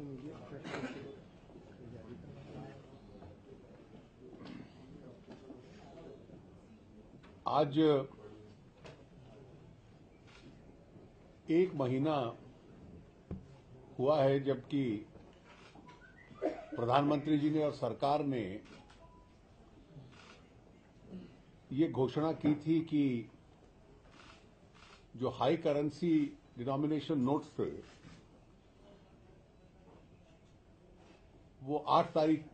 आज एक महीना हुआ है जबकि प्रधानमंत्री जी ने और सरकार ने ये घोषणा की थी कि जो हाई करेंसी डिनोमिनेशन नोट्स थे वो 8 तारीख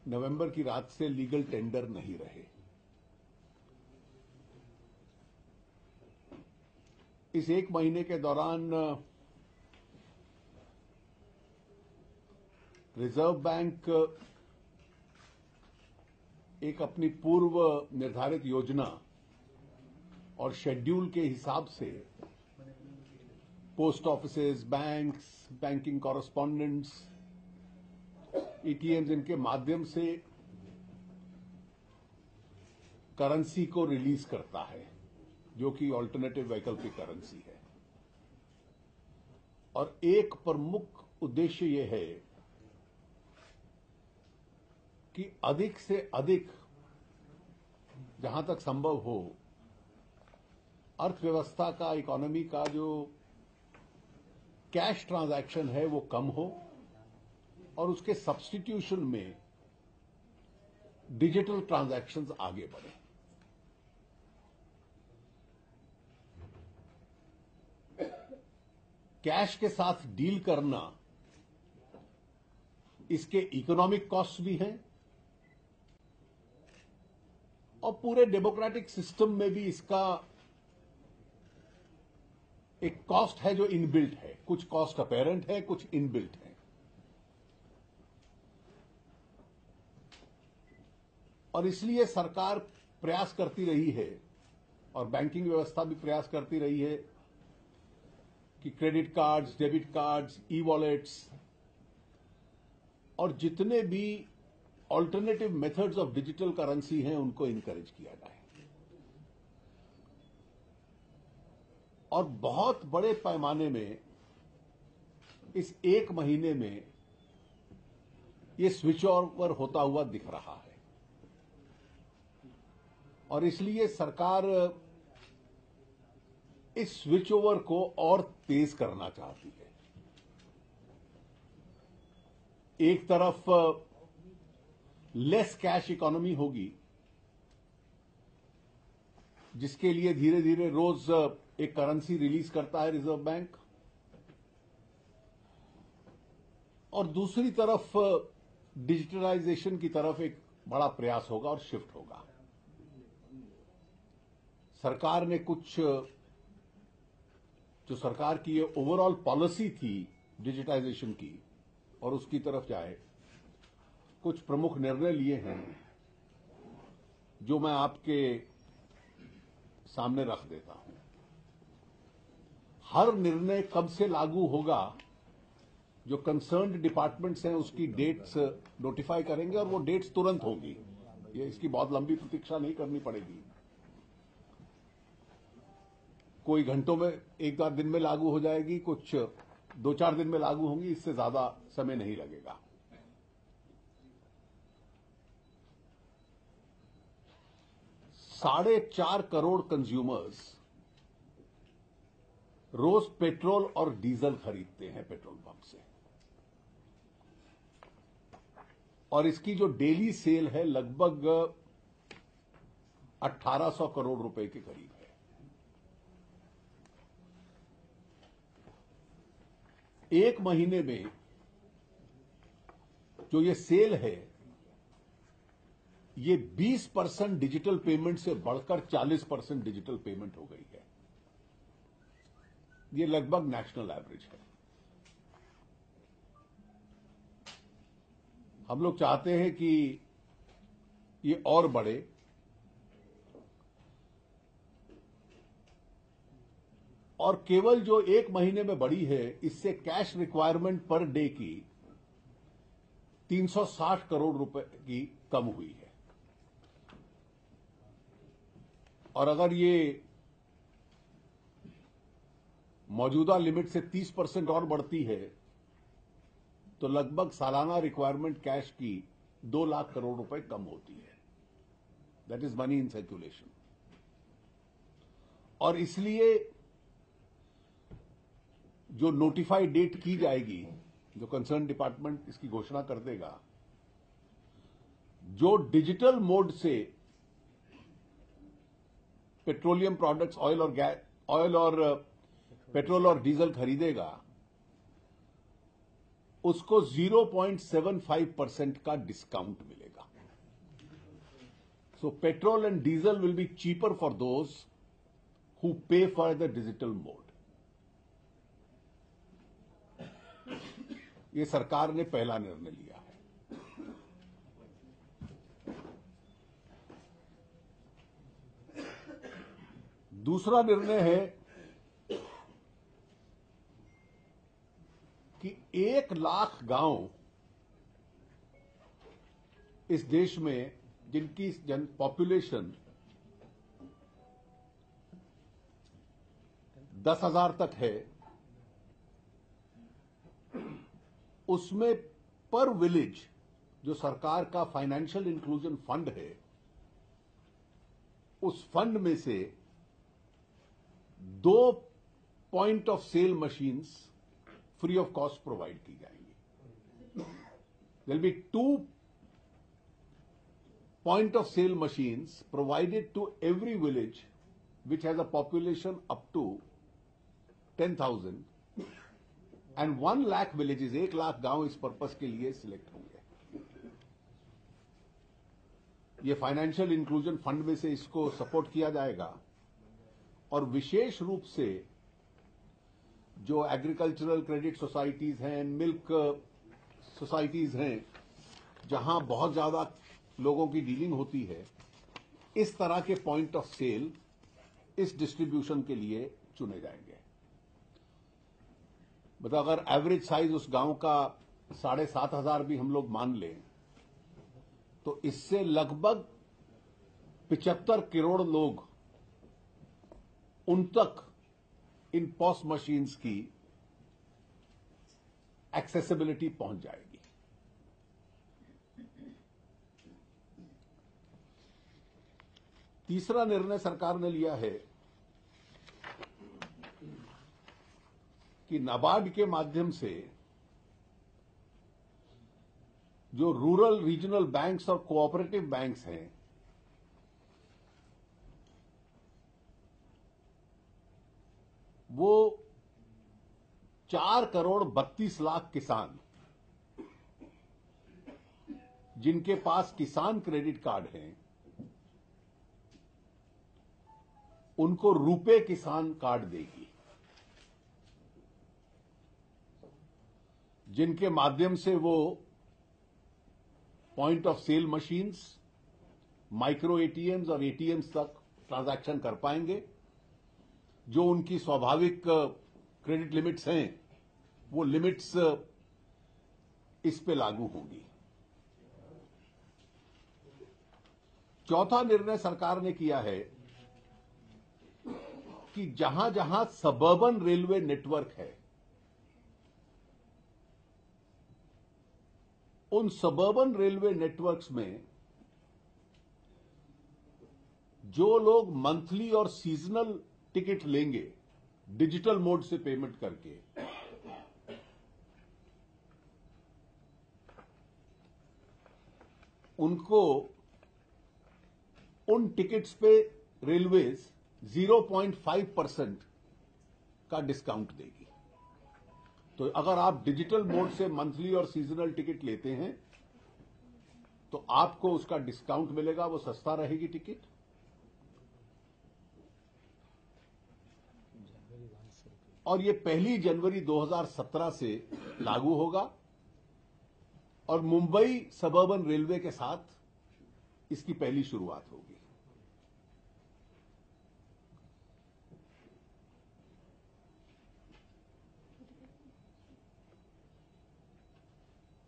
नवंबर की रात से लीगल टेंडर नहीं रहे। इस एक महीने के दौरान रिजर्व बैंक एक अपनी पूर्व निर्धारित योजना और शेड्यूल के हिसाब से post offices, banks, banking correspondents, ATMs इनके माध्यम से करेंसी को रिलीज करता है जो कि ऑल्टरनेटिव वैकल्पिक करेंसी है। और एक प्रमुख उद्देश्य यह है कि अधिक से अधिक जहां तक संभव हो अर्थव्यवस्था का, इकोनॉमी का जो कैश ट्रांजैक्शन है वो कम हो और उसके सब्स्टिट्यूशन में डिजिटल ट्रांजैक्शंस आगे बढ़े। कैश के साथ डील करना इसके इकोनॉमिक कॉस्ट भी हैं और पूरे डेमोक्रेटिक सिस्टम में भी इसका एक कॉस्ट है जो इनबिल्ट है। कुछ कॉस्ट अपेरेंट है, कुछ इनबिल्ट है। और इसलिए सरकार प्रयास करती रही है और बैंकिंग व्यवस्था भी प्रयास करती रही है कि credit cards, debit cards, e wallets और जितने भी alternative methods of digital currency हैं उनको इनकरेज किया जाए। और बहुत बड़े पैमाने में इस एक महीने में ये स्विच ओवर होता हुआ दिख रहा है और इसलिए सरकार इस स्विच ओवर को और तेज करना चाहती है। एक तरफ लेस कैश इकोनॉमी होगी जिसके लिए धीरे धीरे रोज एक करेंसी रिलीज करता है रिजर्व बैंक, और दूसरी तरफ डिजिटलाइजेशन की तरफ एक बड़ा प्रयास होगा और शिफ्ट होगा। सरकार ने कुछ जो सरकार की ये ओवरऑल पॉलिसी थी डिजिटाइजेशन की और उसकी तरफ जाए, कुछ प्रमुख निर्णय लिए हैं जो मैं आपके सामने रख देता हूं। हर निर्णय कब से लागू होगा, जो कंसर्न्ड डिपार्टमेंट्स हैं उसकी डेट्स नोटिफाई करेंगे और वो डेट्स तुरंत होगी। ये इसकी बहुत लंबी प्रतीक्षा नहीं करनी पड़ेगी। कोई घंटों में, एक आध दिन में लागू हो जाएगी, कुछ 2-4 दिन में लागू होंगी, इससे ज्यादा समय नहीं लगेगा। ₹4.5 करोड़ कंज्यूमर्स रोज पेट्रोल और डीजल खरीदते हैं पेट्रोल पंप से और इसकी जो डेली सेल है लगभग 1800 करोड़ रुपए के करीब है। एक महीने में जो ये सेल है ये 20% डिजिटल पेमेंट से बढ़कर 40% डिजिटल पेमेंट हो गई है। ये लगभग नेशनल एवरेज है। हम लोग चाहते हैं कि ये और बढ़े और केवल जो एक महीने में बढ़ी है इससे कैश रिक्वायरमेंट पर डे की 360 करोड़ रुपए की कम हुई है। और अगर ये मौजूदा लिमिट से 30% और बढ़ती है तो लगभग सालाना रिक्वायरमेंट कैश की 2 लाख करोड़ रुपए कम होती है। That is money in circulation. और इसलिए जो नोटिफाइड डेट की जाएगी, जो कंसर्न डिपार्टमेंट इसकी घोषणा कर देगा, जो डिजिटल मोड से पेट्रोलियम प्रोडक्ट्स, ऑयल और पेट्रोल और डीजल खरीदेगा, उसको 0.75% का डिस्काउंट मिलेगा। So petrol and diesel will be cheaper for those who pay for the digital mode. ये सरकार ने पहला निर्णय लिया है। दूसरा निर्णय है कि 1 लाख गांव इस देश में जिनकी पॉपुलेशन 10,000 तक है, उसमें पर विलेज जो सरकार का फाइनेंशियल इंक्लूजन फंड है, उस फंड में से 2 point of sale machines free of cost provide की जाएंगी। There will be 2 point of sale machines provided to every village which has a population up to 10,000 and 1 lakh villages, 1 lakh गांव इस purpose के लिए सिलेक्ट होंगे। ये फाइनेंशियल इंक्लूजन फंड में से इसको सपोर्ट किया जाएगा। और विशेष रूप से जो एग्रीकल्चरल क्रेडिट सोसाइटीज हैं, मिल्क सोसाइटीज हैं, जहां बहुत ज्यादा लोगों की डीलिंग होती है, इस तरह के पॉइंट ऑफ सेल इस डिस्ट्रीब्यूशन के लिए चुने जाएंगे। मतलब अगर एवरेज साइज उस गांव का 7,500 भी हम लोग मान लें, तो इससे लगभग 75 करोड़ लोग उन तक इन पॉस मशीन्स की एक्सेसिबिलिटी पहुंच जाएगी। तीसरा निर्णय सरकार ने लिया है कि नाबार्ड के माध्यम से जो रूरल रीजनल बैंक्स और कोऑपरेटिव बैंक्स हैं, वो 4 करोड़ 32 लाख किसान जिनके पास किसान क्रेडिट कार्ड हैं, उनको रुपे किसान कार्ड देगी, जिनके माध्यम से वो point of sale machines, micro ATMs और एटीएम्स तक ट्रांजैक्शन कर पाएंगे। जो उनकी स्वाभाविक क्रेडिट लिमिट्स हैं, वो लिमिट्स इस पे लागू होंगी। चौथा निर्णय सरकार ने किया है कि जहां जहां सबर्बन रेलवे नेटवर्क है, उन सबर्बन रेलवे नेटवर्क्स में जो लोग मंथली और सीजनल टिकट लेंगे डिजिटल मोड से पेमेंट करके, उनको उन टिकट्स पे रेलवेज 0.5% का डिस्काउंट देगी। तो अगर आप डिजिटल मोड से मंथली और सीजनल टिकट लेते हैं तो आपको उसका डिस्काउंट मिलेगा, वो सस्ता रहेगी टिकट। और ये 1 जनवरी 2017 से लागू होगा और मुंबई सबर्बन रेलवे के साथ इसकी पहली शुरुआत होगी।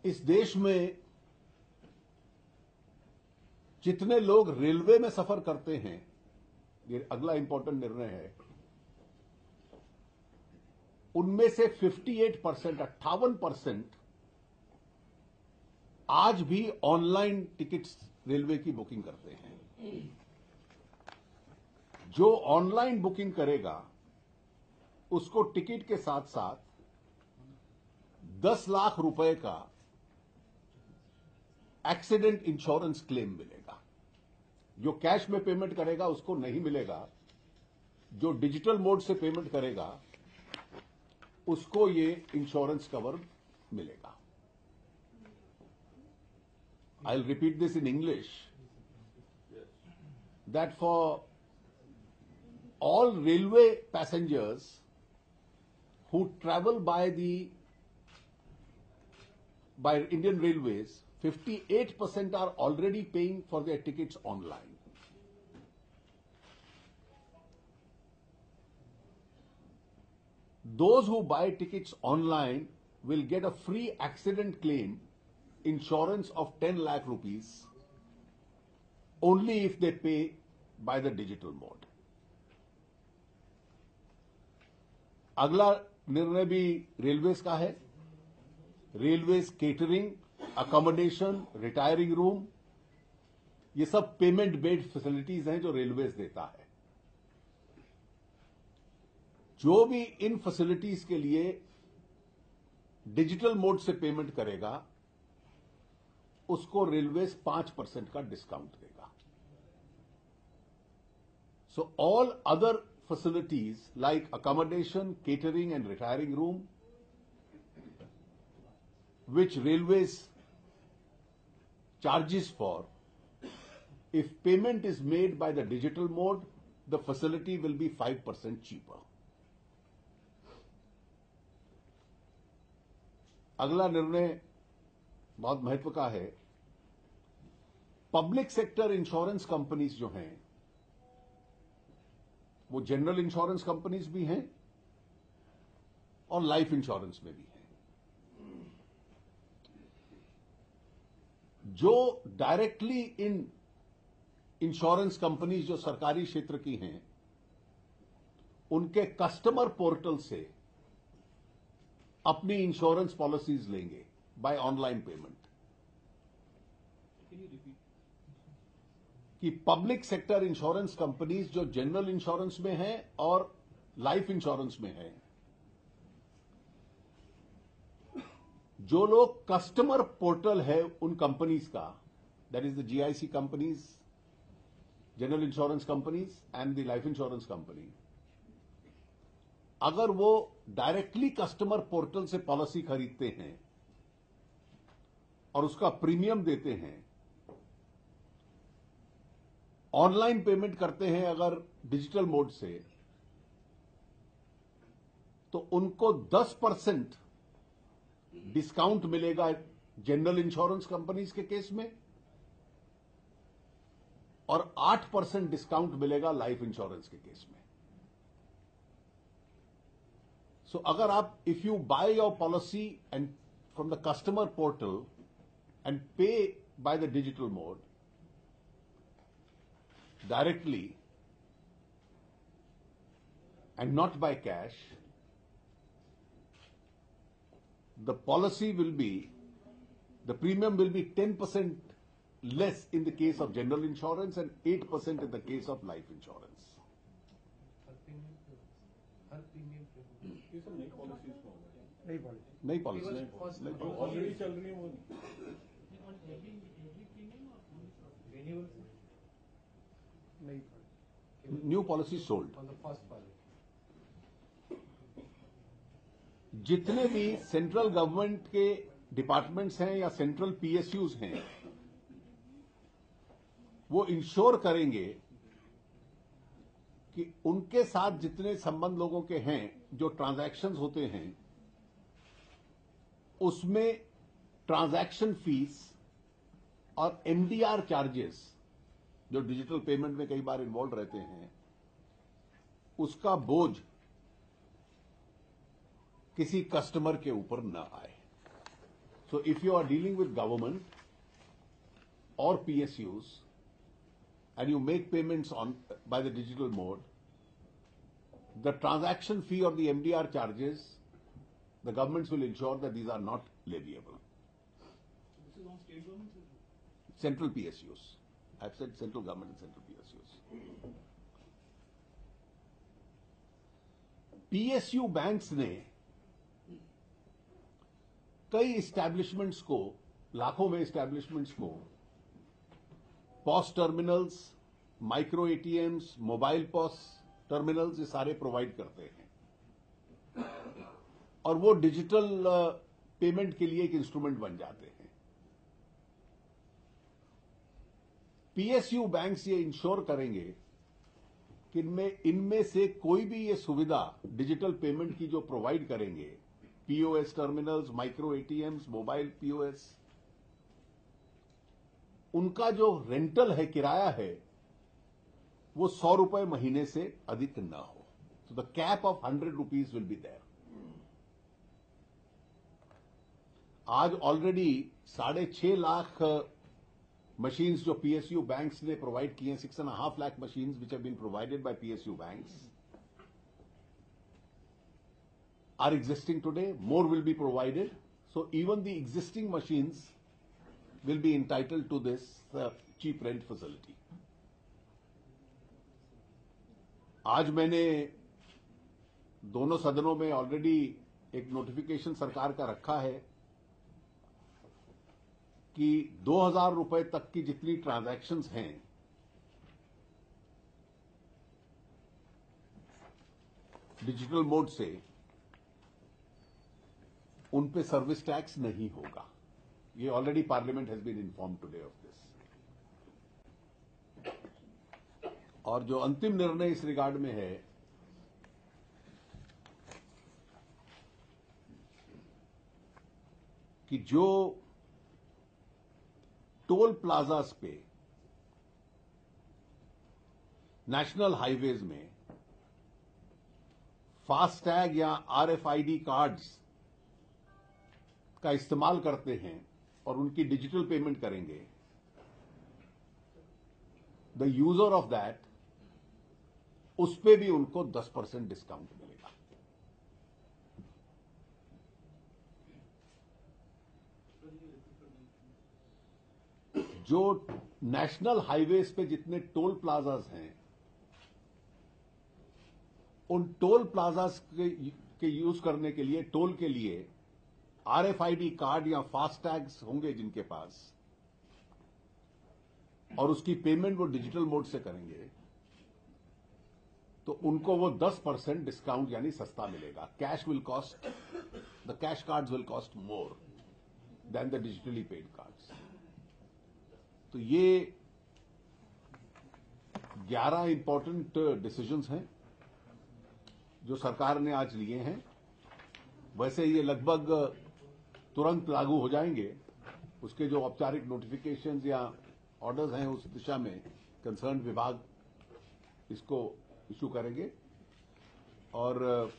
इस देश में जितने लोग रेलवे में सफर करते हैं, ये अगला इंपॉर्टेंट निर्णय है, उनमें से 58%, 58% आज भी ऑनलाइन टिकट्स रेलवे की बुकिंग करते हैं। जो ऑनलाइन बुकिंग करेगा उसको टिकट के साथ साथ 10 लाख रुपए का एक्सीडेंट इंश्योरेंस क्लेम मिलेगा। जो कैश में पेमेंट करेगा उसको नहीं मिलेगा। जो डिजिटल मोड से पेमेंट करेगा उसको ये इंश्योरेंस कवर मिलेगा। I'll repeat this in English, that for all railway passengers who travel by Indian Railways, 58% are already paying for their tickets online. Those who buy tickets online will get a free accident claim insurance of 10 lakh rupees only if they pay by the digital mode. अगला निर्णय भी railways का है। Railways catering, accommodation, retiring room, ये सब payment based facilities हैं जो railways देता है। जो भी इन फैसिलिटीज के लिए डिजिटल मोड से पेमेंट करेगा उसको रेलवेज 5% का डिस्काउंट देगा। So all other facilities like accommodation, catering and retiring room, which railways charges for, if payment is made by the digital mode, the facility will be 5% cheaper. अगला निर्णय बहुत महत्व का है। पब्लिक सेक्टर इंश्योरेंस कंपनीज जो हैं वो general insurance companies भी हैं और लाइफ इंश्योरेंस में भी हैं। जो डायरेक्टली इन इंश्योरेंस कंपनीज जो सरकारी क्षेत्र की हैं उनके कस्टमर पोर्टल से अपनी इंश्योरेंस पॉलिसीज लेंगे बाय ऑनलाइन पेमेंट। कि पब्लिक सेक्टर इंश्योरेंस कंपनीज जो जनरल इंश्योरेंस में हैं और लाइफ इंश्योरेंस में हैं, जो लोग कस्टमर पोर्टल है उन कंपनीज का, that is the GIC companies, general insurance companies and the life insurance company, अगर वो डायरेक्टली कस्टमर पोर्टल से पॉलिसी खरीदते हैं और उसका प्रीमियम देते हैं, ऑनलाइन पेमेंट करते हैं अगर डिजिटल मोड से, तो उनको 10% डिस्काउंट मिलेगा जनरल इंश्योरेंस कंपनीज के केस में और 8% डिस्काउंट मिलेगा लाइफ इंश्योरेंस के केस में। सो अगर आप if you buy your policy and from the customer portal and pay by the digital mode directly and not by cash, the policy will be, the premium will be 10% less in the case of general insurance and 8% in the case of life insurance. ये सब नई policies में होगा। नई policy already चल रही है वो new policy sold. on the first policy. जितने भी सेंट्रल गवर्नमेंट के डिपार्टमेंट्स हैं या सेंट्रल पीएसयूज हैं वो इंश्योर करेंगे कि उनके साथ जितने संबंध लोगों के हैं, जो ट्रांजैक्शंस होते हैं, उसमें ट्रांजैक्शन फीस और एमडीआर चार्जेस जो डिजिटल पेमेंट में कई बार इन्वॉल्व रहते हैं, उसका बोझ किसी कस्टमर के ऊपर न आए। So if you are dealing with government और PSUs and you make payments on by the digital mode, the transaction fee or the MDR charges, the governments will ensure that these are not leviable. This is from state government? Central PSUs. I've said central government and central PSUs. PSU banks ने कई establishments को, लाखों में establishments को POS terminals, micro ATMs, mobile POS terminals, ये सारे provide करते हैं और वो डिजिटल पेमेंट के लिए एक इंस्ट्रूमेंट बन जाते हैं। पीएसयू बैंक्स ये इंश्योर करेंगे कि इनमें से कोई भी ये सुविधा डिजिटल पेमेंट की जो प्रोवाइड करेंगे, POS terminals, micro ATMs, mobile POS, उनका जो रेंटल है, किराया है, वो 100 रुपए महीने से अधिक न हो। तो the cap of 100 rupees will be there. आज ऑलरेडी 6.5 लाख machines जो PSU banks ने प्रोवाइड किए हैं, 6.5 lakh machines which have been provided by PSU banks are existing today. More will be provided. So even the existing machines will be entitled to this cheap rent facility. आज मैंने दोनों सदनों में already एक notification सरकार का रखा है कि 2000 रुपए तक की जितनी ट्रांजैक्शंस हैं, डिजिटल मोड से, उन पे सर्विस टैक्स नहीं होगा। ये already parliament has been inform today of this. और जो अंतिम निर्णय इस रिगार्ड में है, कि जो टोल प्लाजास पे, नेशनल हाईवेज में फास्टैग या आरएफआईडी कार्ड्स का इस्तेमाल करते हैं और उनकी डिजिटल पेमेंट करेंगे, द यूजर ऑफ दैट, उस पे भी उनको 10% डिस्काउंट मिलेगा। जो नेशनल हाईवेज पे जितने टोल प्लाजास हैं, उन टोल प्लाजास के यूज करने के लिए, टोल के लिए आरएफआईडी कार्ड या फास्टैग्स होंगे जिनके पास, और उसकी पेमेंट वो डिजिटल मोड से करेंगे, तो उनको वो 10% डिस्काउंट यानी सस्ता मिलेगा। Cash will cost, the cash cards will cost more than the digitally paid cards. तो ये 11 इंपॉर्टेंट डिसीजंस हैं जो सरकार ने आज लिए हैं। वैसे ये लगभग तुरंत लागू हो जाएंगे। उसके जो औपचारिक नोटिफिकेशंस या ऑर्डर्स हैं, उस दिशा में कंसर्न विभाग इसको इशू करेंगे। और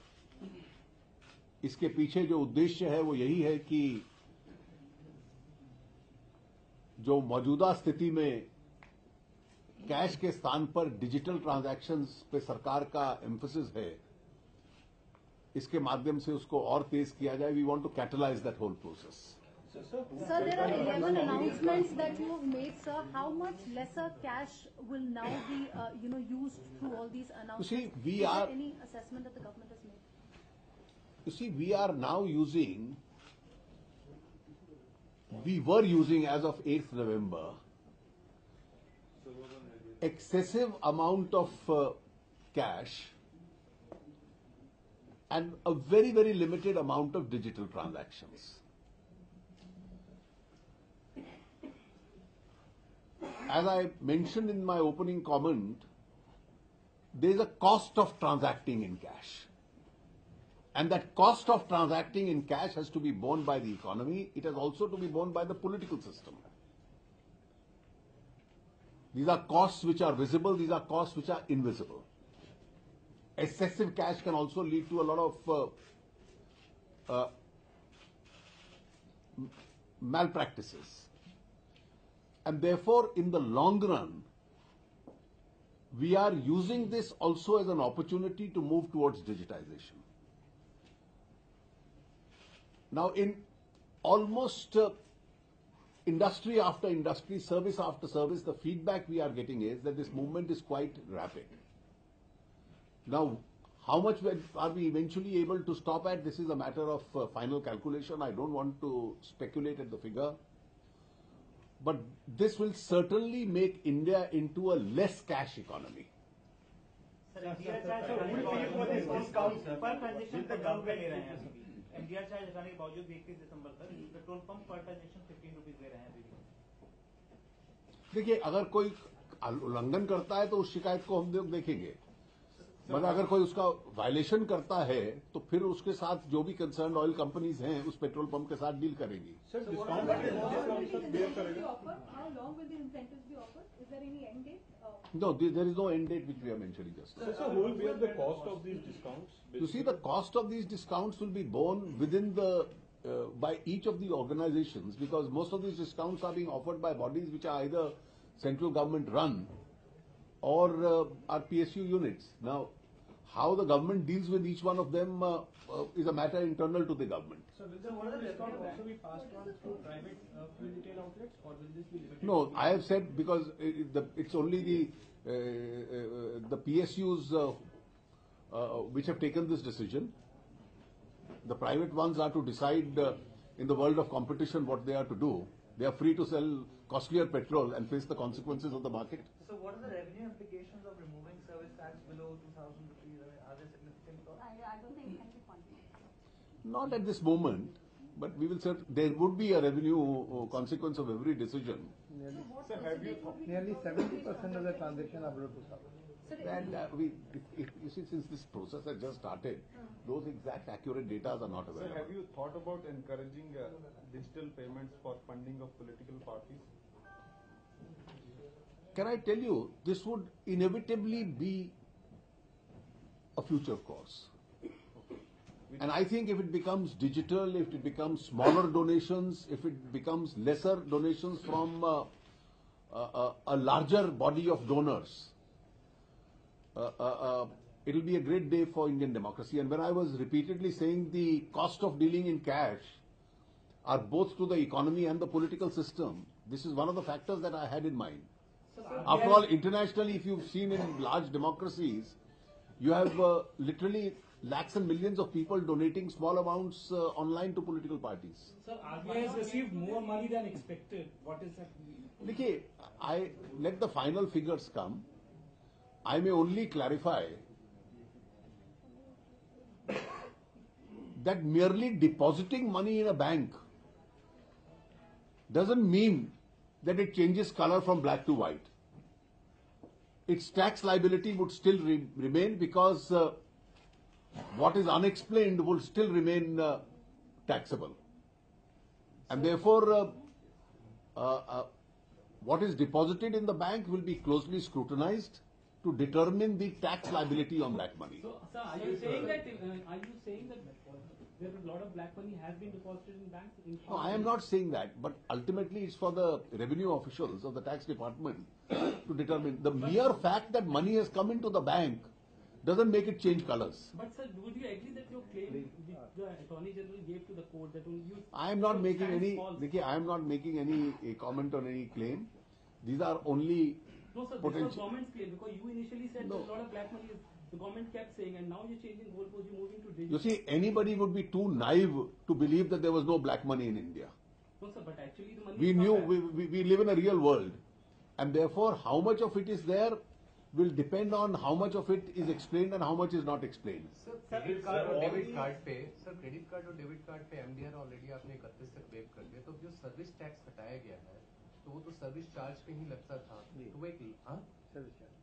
इसके पीछे जो उद्देश्य है वो यही है कि जो मौजूदा स्थिति में कैश के स्थान पर डिजिटल ट्रांजैक्शंस पे सरकार का एम्फेसिस है, इसके माध्यम से उसको और तेज किया जाए। We want to catalyse that whole process. Sir, there are 11 announcements that you have made, sir. How much lesser cash will now be, used through all these announcements? You see, Is there any assessment that the government has made? You see, we are now using, we were using as of 8th November, excessive amount of cash and a very, very limited amount of digital transactions. As I mentioned in my opening comment, there is a cost of transacting in cash. And that cost of transacting in cash has to be borne by the economy. It has also to be borne by the political system. These are costs which are visible, these are costs which are invisible. Excessive cash can also lead to a lot of malpractices. And therefore, in the long run, we are using this also as an opportunity to move towards digitization. Now, in almost industry after industry, service after service, the feedback we are getting is that this movement is quite rapid. Now, how much are we eventually able to stop at? This is a matter of final calculation. I don't want to speculate at the figure. But this will certainly make India into a less cash economy. MDR charge हटाने के बावजूद per transaction ₹15 ले रहे हैं अभी भी। MDR charge हटाने के बावजूद भी 31 दिसंबर तक पेट्रोल पंप पर ट्रांजेक्शन ₹15 ले रहे हैं अभी भी। देखिए, अगर कोई उल्लंघन करता है तो उस शिकायत को हम लोग देखेंगे, मगर अगर कोई उसका वायलेशन करता है तो फिर उसके साथ जो भी कंसर्न ऑयल कंपनीज हैं उस पेट्रोल पंप के साथ डील करेंगी। सर डिस्काउंट बेयर करेगा। How long will the incentives be offered? Is there any end date? No, there is no end date which we are mentioning just now. So who will bear the cost of these discounts? You see, the cost of these discounts will be borne within the by each of the organizations, because most of these discounts are being offered by bodies which are either central government run or are PSU units. Now, how the government deals with each one of them is a matter internal to the government. So will the whole discount also be passed on through private fuel retail outlets, or will this be limited? No, I have said because it's only the PSUs which have taken this decision. The private ones are to decide in the world of competition what they are to do. They are free to sell costlier petrol and face the consequences of the market. So what are the revenue implications of removing service tax below 2,000 rupees? Are there significant costs? I don't think it can be quantified. Not at this moment, but we will there would be a revenue consequence of every decision. Sir, have you Nearly 70% of the transaction are below 2,000. And if you see, since this process has just started, those exact accurate data are not Sir, available. have you thought about encouraging digital payments for funding of political parties? Can I tell you, this would inevitably be a future course. And I think if it becomes digital, if it becomes smaller donations, if it becomes lesser donations from a larger body of donors, it will be a great day for Indian democracy. And when I was repeatedly saying the cost of dealing in cash are both to the economy and the political system, this is one of the factors that I had in mind. After all, internationally, if you've seen in large democracies, you have literally lakhs and millions of people donating small amounts online to political parties. Sir, RBI has received more money than expected. What is that mean? Look, I let the final figures come. I may only clarify that merely depositing money in a bank doesn't mean that it changes color from black to white. Its tax liability would still remain, because what is unexplained will still remain taxable. And therefore, what is deposited in the bank will be closely scrutinized to determine the tax liability on black money. So, sir, are you saying that there is a lot of black money has been deposited in banks? No, I am not saying that, but ultimately it's for the revenue officials of the tax department to determine. The mere fact that money has come into the bank doesn't make it change colors. But sir, would you agree that your claim the Attorney General gave to the court that only you... I am not making stands any, false? Nikki, I am not making any comment on any claim. These are only No, sir, this was potential. government's claim, because you initially said No. that a lot of black money is, the government kept saying, and now you're changing goalposts, you're moving to digital. You see, anybody would be too naive to believe that there was no black money in India. No, sir, but actually the money We is knew, not back. we live in a real world. And therefore, how much of it is there will depend on how much of it is explained and how much is not explained. Credit card और debit card पे credit card और debit card पे MDR already आपने 31 तक wave कर दिया, तो जो सर्विस टैक्स हटाया गया है तो वो तो सर्विस चार्ज पे ही लगता था, तो वो एक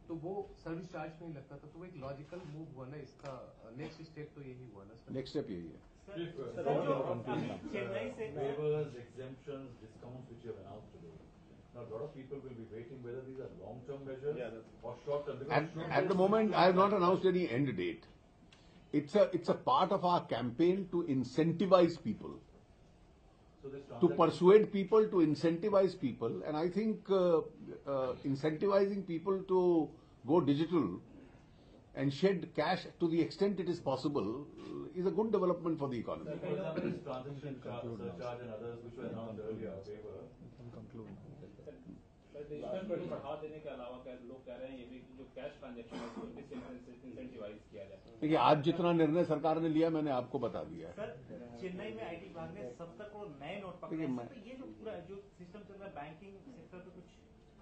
तो वो सर्विस चार्ज पे ही लगता था, तो वो एक लॉजिकल मूव हुआ ना, इसका नेक्स्ट स्टेप तो यही हुआ ना सर। नेक्स्ट स्टेप यही है। चेन्नई से waivers, exemptions, discounts which you have announced today. Now, a lot of people will be waiting whether these are long-term measures or short-term. At the moment, I have not announced any end date. It's a part of our campaign to incentivize people, So this to persuade people, to incentivize people, and I think incentivizing people to go digital and shed cash to the extent it is possible is a good development for the economy. For example, this transaction surcharge and others which were announced earlier, they were. Digital payment बढ़ा देने के अलावा क्या लोग कह रहे हैं ये भी कि जो कैश ट्रांजैक्शन है उसको डिसइंसेंटिवाइज किया जाए। देखिए, आज जितना निर्णय सरकार ने लिया मैंने आपको बता दिया है। सर, चेन्नई में आईटी विभाग ने 70 करोड़ नए नोट पकड़े हैं। तो ये जो पूरा जो सिस्टम चल रहा है बैंकिंग सेक्टर पे कुछ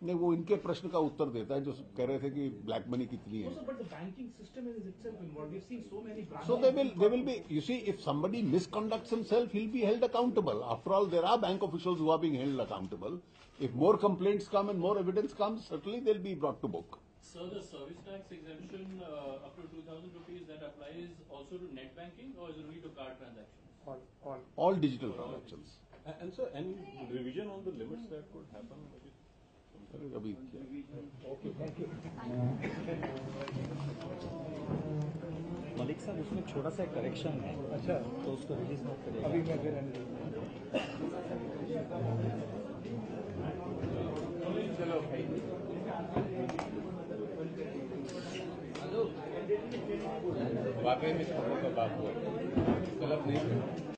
नहीं, वो इनके प्रश्न का उत्तर देता है जो कह रहे थे कि ब्लैक मनी कितनी है। But the banking system is itself involved. We've seen so many branches. So they will be, you see, if somebody misconducts himself, he'll be held accountable. After all, there are bank officials who are being held accountable. If more complaints come and more evidence comes, certainly they'll be brought to book. So the service tax exemption up to 2,000 rupees that applies also to net banking or is it only to card transactions? All digital transactions. And so, any revision on the limits that could happen? अभी मलिक साहब, उसमें छोटा सा correction है। अच्छा, तो उसको release मत करिए अभी मैं फिर चलो भाई, वाकई में खबरों का बात हुआ, गलत नहीं।